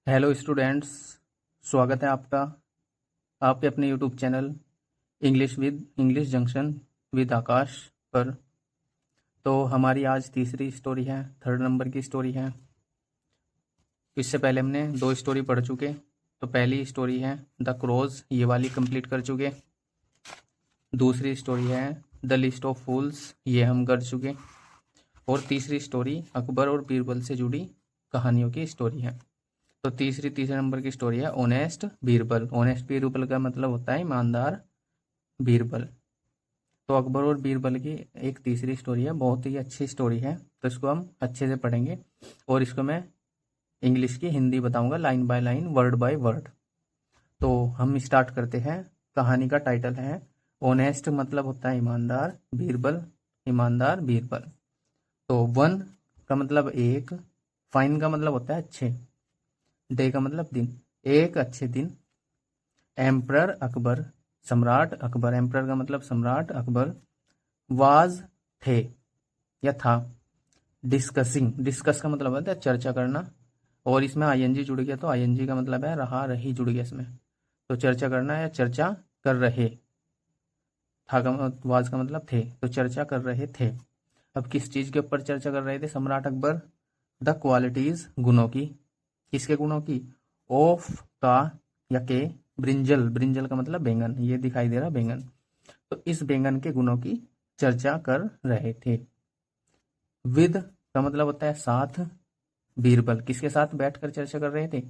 Hello students, स्वागत है आपका आपके अपने YouTube channel English junction with Akash पर। तो हमारी आज तीसरी स्टोरी है, 3rd नंबर की स्टोरी है। इससे पहले हमने 2 स्टोरी पढ़ चुके। तो पहली स्टोरी है द क्रोज, ये वाली कंप्लीट कर चुके। दूसरी स्टोरी है द लिस्ट ऑफ फूल्स, ये हम कर चुके। और तीसरी स्टोरी अकबर और बीरबल से जुड़ी कहानियों की स्टोरी है। तो तीसरे नंबर की स्टोरी है ऑनेस्ट बीरबल। ऑनेस्ट बीरबल का मतलब होता है ईमानदार बीरबल। तो अकबर और बीरबल की एक तीसरी स्टोरी है, बहुत ही अच्छी स्टोरी है। तो इसको हम अच्छे से पढ़ेंगे और इसको मैं इंग्लिश की हिंदी बताऊंगा line by line, word by word. तो हम स्टार्ट करते हैं। कहानी का टाइटल है ऑनेस्ट, मतलब होता है ईमानदार, बीरबल ईमानदार बीरबल। तो वन का मतलब एक, फाइन का मतलब होता है अच्छे, डे का मतलब दिन, एक अच्छे दिन। एम्परर अकबर, सम्राट अकबर, एम्परर का मतलब सम्राट अकबर। वाज थे या था। डिस्कसिंग, डिस्कस का मतलब होता है चर्चा करना, और इसमें आईएनजी जुड़ गया तो आईएनजी का मतलब है रहा रही जुड़ गया इसमें। तो चर्चा करना या चर्चा कर रहे। था का वाज का मतलब थे, तो चर्चा कर रहे थे। अब किस चीज के ऊपर चर्चा कर रहे थे सम्राट अकबर? द क्वालिटीज, गुणों की। किसके गुणों की? ऑफ का या के ब्रिंजल, ब्रिंजल का मतलब बैंगन, ये दिखाई दे रहा बैंगन। तो इस बैंगन के गुणों की चर्चा कर रहे थे। विद का मतलब होता है साथ। बीरबल किसके साथ बैठकर चर्चा कर रहे थे?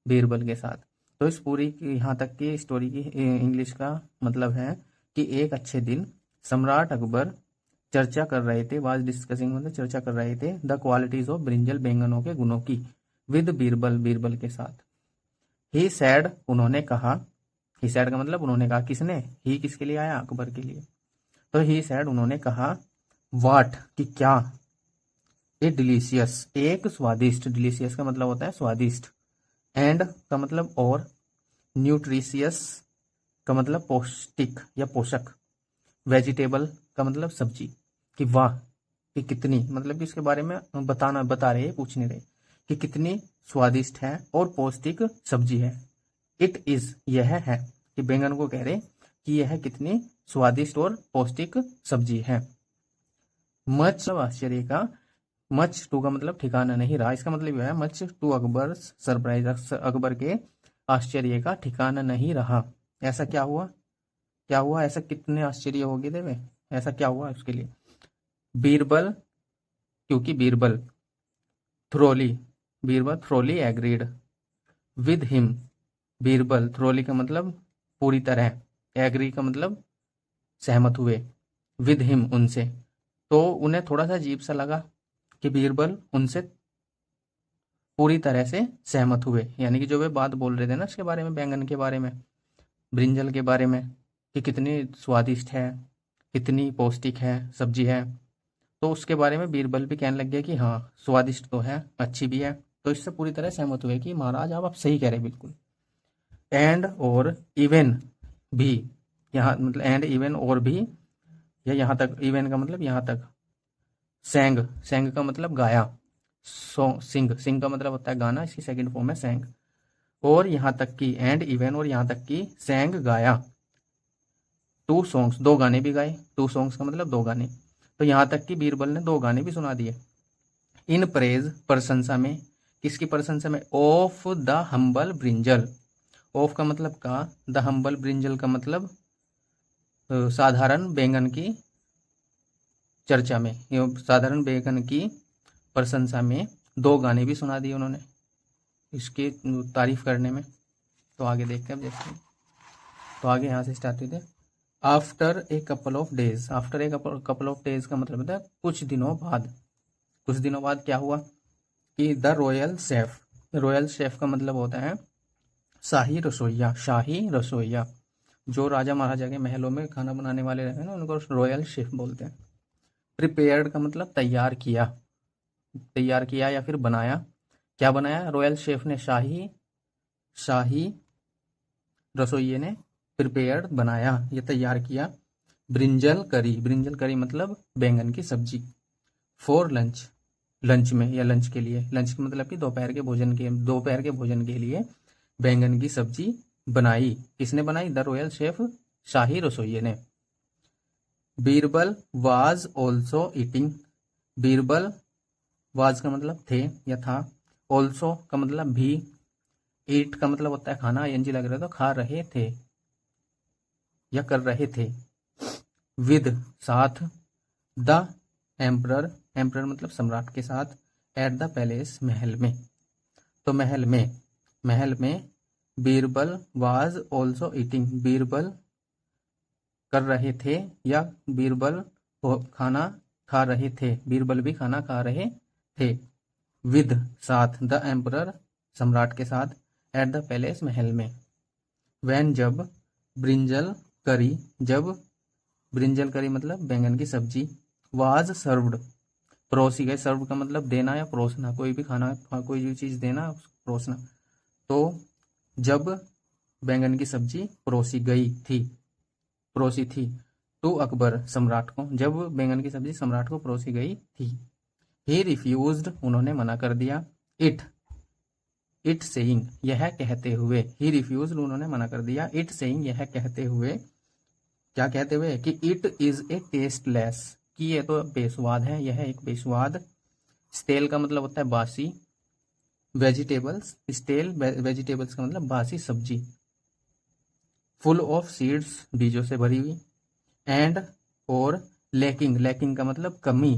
बीरबल के साथ। तो इस पूरी यहाँ तक की स्टोरी की इंग्लिश का मतलब है कि एक अच्छे दिन सम्राट अकबर चर्चा कर रहे थे, वाज डिस्कसिंग मतलब चर्चा कर रहे थे, द क्वालिटीज ऑफ ब्रिंजल, बैंगनों के गुणों की, विद बीरबल, बीरबल के साथ। ही सैड, उन्होंने कहा। ही सैड का मतलब उन्होंने कहा, किसने? ही किसके लिए आया? अकबर के लिए। तो ही सैड, उन्होंने कहा। वाट कि क्या? ए डिलीशियस, एक स्वादिष्ट, डिलीशियस का मतलब होता है स्वादिष्ट। एंड का मतलब और। न्यूट्रिशियस का मतलब पौष्टिक या पोषक। वेजिटेबल का मतलब सब्जी। कि वाह, कि कितनी, मतलब कि इसके बारे में बता रहे, पूछ नहीं रहे कि कितनी स्वादिष्ट है और पौष्टिक सब्जी है। इट इज, यह है, कि बैंगन को कह रहे कि यह कितनी स्वादिष्ट और पौष्टिक सब्जी है। मच आश्चर्य का, मच टू का मतलब ठिकाना नहीं रहा, इसका मतलब यह है much to Akbar surprise, Akbar के आश्चर्य का ठिकाना नहीं रहा। ऐसा क्या हुआ? क्या हुआ ऐसा? कितने आश्चर्य हो गए थे वे, ऐसा क्या हुआ उसके लिए? बीरबल, क्योंकि Birbal thoroughly, Birbal thoroughly agreed with him. Birbal thoroughly का मतलब पूरी तरह, एग्री का मतलब सहमत हुए, विद हिम उनसे। तो उन्हें थोड़ा सा अजीब सा लगा कि बीरबल उनसे पूरी तरह से सहमत हुए, यानी कि जो वे बात बोल रहे थे ना इसके बारे में, बैंगन के बारे में, ब्रिंजल के बारे में, कि कितनी स्वादिष्ट है, कितनी पौष्टिक है सब्जी है। तो उसके बारे में बीरबल भी कहने लग गया कि हाँ स्वादिष्ट तो है, अच्छी भी है। तो इससे पूरी तरह सहमत हुए कि महाराज आप सही कह रहे हैं बिल्कुल। एंड और इवन भी, यहाँ मतलब एंड इवन और भी, या यहाँ तक, इवन का मतलब यहाँ तक। सैंग, सैंग का मतलब गाया। सिंग, सिंग का मतलब होता है गाना, इसकी सेकंड फॉर्म है सैंग। और यहाँ तक की, एंड इवन और यहाँ तक की, सैंग गाया। टू सॉन्ग्स, दो गाने भी गाए। टू सॉन्ग्स का मतलब दो गाने। तो यहाँ तक कि बीरबल ने दो गाने भी सुना दिए। इन प्रेज, प्रशंसा में। किसकी प्रशंसा में? Of the humble brinjal. Of का मतलब का, द हम्बल ब्रिंजल का मतलब साधारण बैंगन की चर्चा में, साधारण बैंगन की प्रशंसा में दो गाने भी सुना दिए उन्होंने इसकी तारीफ करने में। तो आगे देखते हैं अब देखते हैं। तो आगे यहाँ से स्टार्ट होते हैं। After a couple of days, after a couple of days का मतलब होता है कुछ दिनों बाद। कुछ दिनों बाद क्या हुआ कि the royal chef, royal chef का मतलब होता है शाही रसोइया, शाही रसोइया। जो राजा महाराजा के महलों में खाना बनाने वाले रहते हैं ना, उनको रॉयल शेफ बोलते हैं। प्रिपेयर्ड का मतलब तैयार किया, तैयार किया या फिर बनाया। क्या बनाया रॉयल शेफ ने? शाही, शाही रसोइये ने प्रिपेयर्ड बनाया या तैयार किया। ब्रिंजल करी, ब्रिंजल करी मतलब बैंगन की सब्जी। फॉर लंच, लंच में या लंच के लिए, लंच का मतलब कि दोपहर के भोजन के लिए बैंगन की सब्जी बनाई। किसने बनाई? द रॉयल शेफ, शाही रसोइये ने। Birbal was also eating. Birbal was का मतलब थे या था, ऑल्सो का मतलब भी, ईट का मतलब होता है खाना, एनजी लग रहा है तो खा रहे थे या कर रहे थे। विद साथ, द एम्परर, एम्परर मतलब सम्राट के साथ, एट द पैलेस महल में। तो महल में Birbal was also eating, Birbal कर रहे थे या बीरबल खाना खा रहे थे, बीरबल भी खाना खा रहे थे। विद साथ, द एम्परर सम्राट के साथ, एट द पैलेस महल में। वैन जब, ब्रिंजल करी जब, ब्रिंजल करी मतलब बैंगन की सब्जी, वाज सर्व्ड परोसी गई, सर्व का मतलब देना या परोसना, कोई भी खाना कोई भी चीज़ देना परोसना। तो जब बैंगन की सब्जी परोसी थी टू अकबर सम्राट को, जब बैंगन की सब्जी सम्राट को परोसी गई थी। ही रिफ्यूज्ड उन्होंने मना कर दिया। इट सेइंग यह कहते हुए, ही रिफ्यूज्ड उन्होंने मना कर दिया। इट सेइंग यह कहते हुए, क्या कहते हुए? कि इट इज ए टेस्टलेस, कि ये तो बेस्वाद है, यह एक बेस्वाद। स्टेल का मतलब होता है बासी, वेजिटेबल्स, स्टेल वेजिटेबल्स का मतलब बासी सब्जी। फुल ऑफ सीड्स बीजों से भरी हुई। एंड और लैकिंग का मतलब कमी।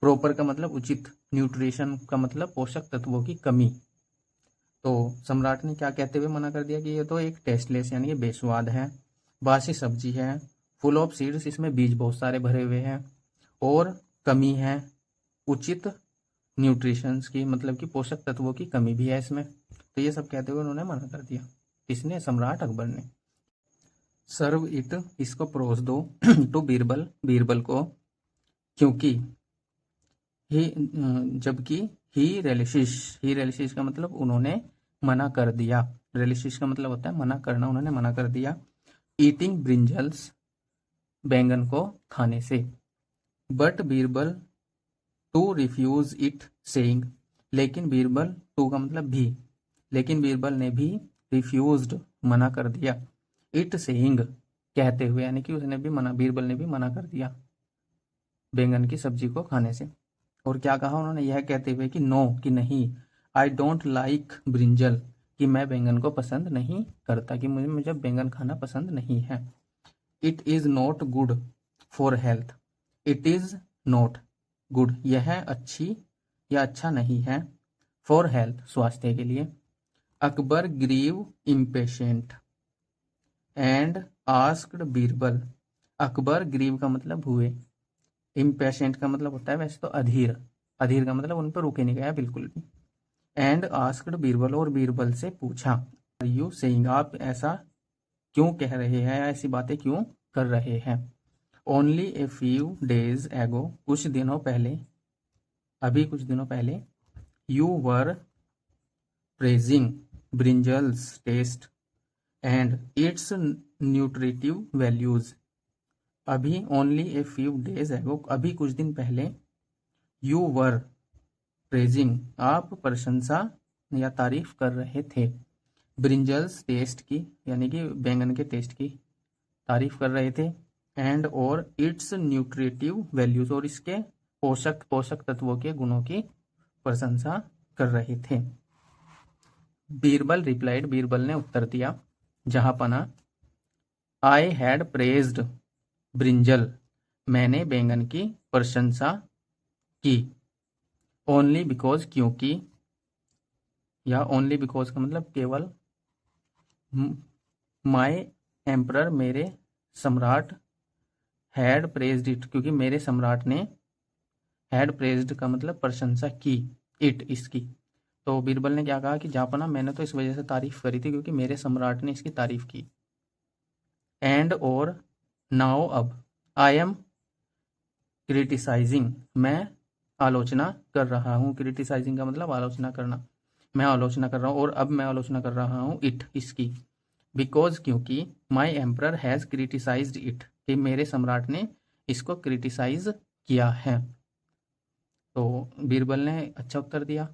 प्रॉपर का मतलब उचित। न्यूट्रिशन का मतलब पोषक तत्वों की कमी। तो सम्राट ने क्या कहते हुए मना कर दिया? कि ये तो एक टेस्टलेस यानी कि बेस्वाद है, बासी सब्जी है। फुल ऑफ सीड्स इसमें बीज बहुत सारे भरे हुए हैं, और कमी है उचित न्यूट्रिशंस की, मतलब कि पोषक तत्वों की कमी भी है इसमें। तो ये सब कहते हुए उन्होंने मना कर दिया। किसने? सम्राट अकबर ने। सर्व इट इसको परोस दो टू बीरबल बीरबल को, क्योंकि ही जबकि ही रेलिशिश का मतलब उन्होंने मना कर दिया। रेलिशिश का मतलब होता है मना करना, उन्होंने मना कर दिया। ईटिंग ब्रिंजल्स बैंगन को खाने से। But Birbal to refuse it saying, लेकिन बीरबल, टू का मतलब भी, लेकिन बीरबल ने भी रिफ्यूज्ड मना कर दिया। इट सेइंग कहते हुए, यानी कि उसने भी मना, बीरबल ने भी मना कर दिया बैंगन की सब्जी को खाने से। और क्या कहा उन्होंने? यह कहते हुए कि नो, कि नहीं, आई डोंट लाइक ब्रिंजल, कि मैं बैंगन को पसंद नहीं करता, कि मुझे बैंगन खाना पसंद नहीं है। It is not good for health, it is not good यह अच्छी या अच्छा नहीं है, फॉर हेल्थ स्वास्थ्य के लिए। Akbar grew impatient and asked Birbal, Akbar grew का मतलब हुए, इम्पेशेंट का मतलब होता है वैसे तो अधीर, अधीर का मतलब उन पर रुके नहीं गया बिल्कुल भी। एंड आस्क्ड बीरबल, और बीरबल से पूछा, आर यू सेइंग, आप ऐसा क्यों कह रहे हैं, ऐसी बातें क्यों कर रहे हैं। ओनली ए फ्यू डेज एगो, कुछ दिनों पहले, अभी कुछ दिनों पहले, you were praising brinjals taste and its nutritive values. अभी, only a few days ago, अभी कुछ दिन पहले, यू वर प्रेजिंग आप प्रशंसा या तारीफ कर रहे थे, ब्रिंजल्स टेस्ट की, यानी कि बैंगन के टेस्ट की तारीफ कर रहे थे। एंड और इट्स न्यूट्रिटिव वैल्यूज, और इसके पोषक तत्वों के गुणों की प्रशंसा कर रहे थे। बीरबल रिप्लाइड, बीरबल ने उत्तर दिया, जहां पना, आई हैड प्रेज्ड ब्रिंजल, मैंने बैंगन की प्रशंसा की। ओनली बिकॉज क्योंकि, या ओनली बिकॉज का मतलब केवल, माई एम्परर मेरे सम्राट, हैड प्रेज्ड इट क्योंकि मेरे सम्राट ने, हैड प्रेज्ड का मतलब प्रशंसा की, इट इसकी। तो बीरबल ने क्या कहा कि जापना, मैंने तो इस वजह से तारीफ करी थी क्योंकि मेरे सम्राट ने इसकी तारीफ की। एंड और नाउ अब, आई एम क्रिटिसाइजिंग, मैं आलोचना कर रहा हूँ। क्रिटिसाइजिंग का मतलब आलोचना करना, मैं आलोचना कर रहा हूँ, और अब मैं आलोचना कर रहा हूँ इट इसकी। बिकॉज क्योंकि, माई एम्परर हैज़ क्रिटिसाइज्ड इट, कि मेरे सम्राट ने इसको क्रिटिसाइज किया है। तो बीरबल ने अच्छा उत्तर दिया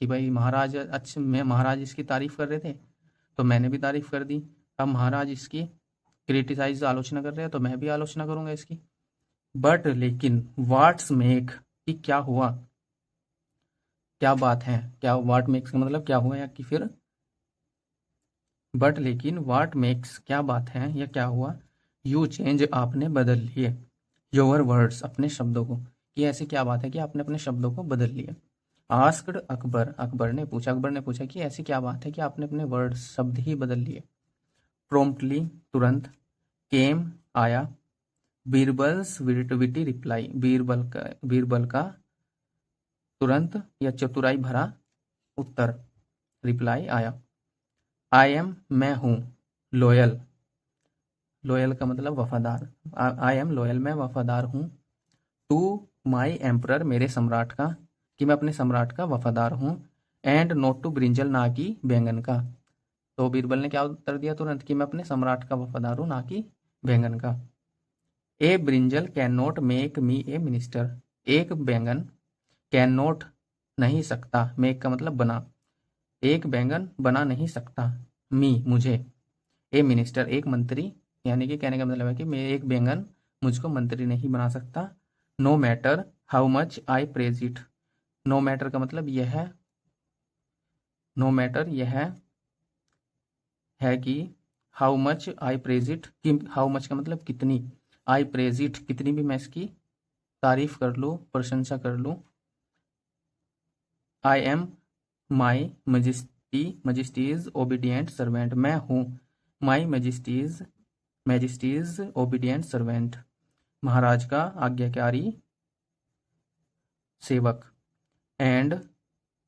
कि भाई महाराज अच्छा, मैं महाराज इसकी तारीफ कर रहे थे तो मैंने भी तारीफ कर दी। अब महाराज इसकी क्रिटिसाइज आलोचना कर रहे हैं तो मैं भी आलोचना करूंगा इसकी। बट लेकिन वाट्स मेक कि क्या हुआ, क्या बात है, क्या वाट मेक्स का मतलब क्या हुआ, या कि फिर बट लेकिन वाट मेक्स क्या बात है या क्या हुआ, यू चेंज आपने बदल लिए, योर वर्ड्स अपने शब्दों को, कि ऐसी क्या बात है कि आपने अपने शब्दों को बदल लिया। आस्क्ड अकबर, अकबर ने पूछा कि ऐसी क्या बात है कि आपने अपने वर्ड्स शब्द ही बदल लिए। प्रोम्प्टली तुरंत, केम आया, बीरबल्स विटी रिप्लाई, बीरबल का तुरंत या चतुराई भरा उत्तर, रिप्लाई आया। आई एम मैं हूँ, लॉयल, लॉयल का मतलब वफादार, आई एम लॉयल मैं वफादार हूँ, टू माई एम्परर मेरे सम्राट का, कि मैं अपने सम्राट का वफादार हूँ, एंड नॉट टू ब्रिंजल ना कि बैंगन का। तो बीरबल ने क्या उत्तर दिया तुरंत, कि मैं अपने सम्राट का वफादार हूँ ना कि बैंगन का। A brinjal can not make me a minister, एक बैंगन कैन नॉट नहीं सकता, मेक का मतलब बना, एक बैंगन बना नहीं सकता, मी मुझे, ए मिनिस्टर एक मंत्री, यानी कि कहने का मतलब है कि मैं एक बैंगन मुझको मंत्री नहीं बना सकता। No matter how much I praise it, no matter का मतलब यह है, नो मैटर यह है कि how much I praise it, कि हाउ मच का मतलब कितनी, आई प्रेज इट कितनी भी मैं इसकी तारीफ कर लूँ, प्रशंसा कर लूँ। I am my majesty's obedient servant, मैं हूँ माई मैजिस्टीज ओबीडियंट सर्वेंट, महाराज का आज्ञाकारी सेवक, एंड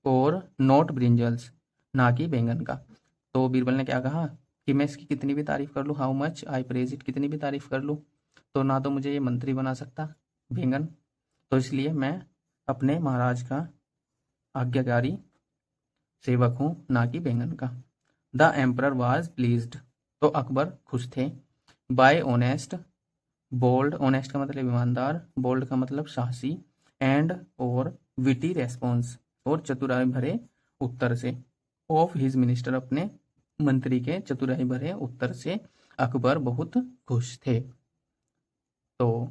और नॉट ब्रिंजल्स ना कि बैंगन का। तो बीरबल ने क्या कहा कि मैं इसकी कितनी भी तारीफ कर लूँ, how much I praise it कितनी भी तारीफ कर लूँ, तो ना तो मुझे ये मंत्री बना सकता बैंगन, तो इसलिए मैं अपने महाराज का आज्ञाकारी सेवक हूँ ना कि बैंगन का। द एम्परर वाज प्लीज्ड, तो अकबर खुश थे, बाय ऑनेस्ट, बोल्ड, ऑनेस्ट का मतलब ईमानदार, बोल्ड का मतलब साहसी, एंड और विटी रेस्पॉन्स और चतुराई भरे उत्तर से, ऑफ हिज मिनिस्टर अपने मंत्री के चतुराई भरे उत्तर से अकबर बहुत खुश थे। तो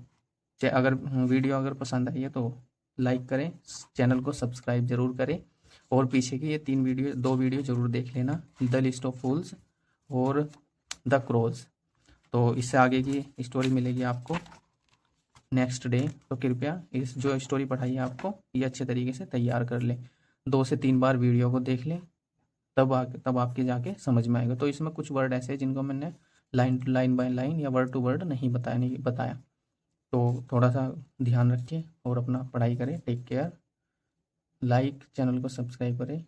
अगर वीडियो अगर पसंद आई है तो लाइक करें, चैनल को सब्सक्राइब जरूर करें, और पीछे की ये दो वीडियो जरूर देख लेना, द लिस्ट ऑफ फूल्स और द क्रोज। तो इससे आगे की स्टोरी मिलेगी आपको नेक्स्ट डे, तो कृपया इस जो स्टोरी पढ़ाई है आपको ये अच्छे तरीके से तैयार कर लें, 2 से 3 बार वीडियो को देख लें, तब आपके जाके समझ में आएगा। तो इसमें कुछ वर्ड ऐसे हैं जिनको मैंने लाइन बाय लाइन या वर्ड टू वर्ड नहीं बताया, तो थोड़ा सा ध्यान रखिए और अपना पढ़ाई करें। टेक केयर, लाइक, चैनल को सब्सक्राइब करें।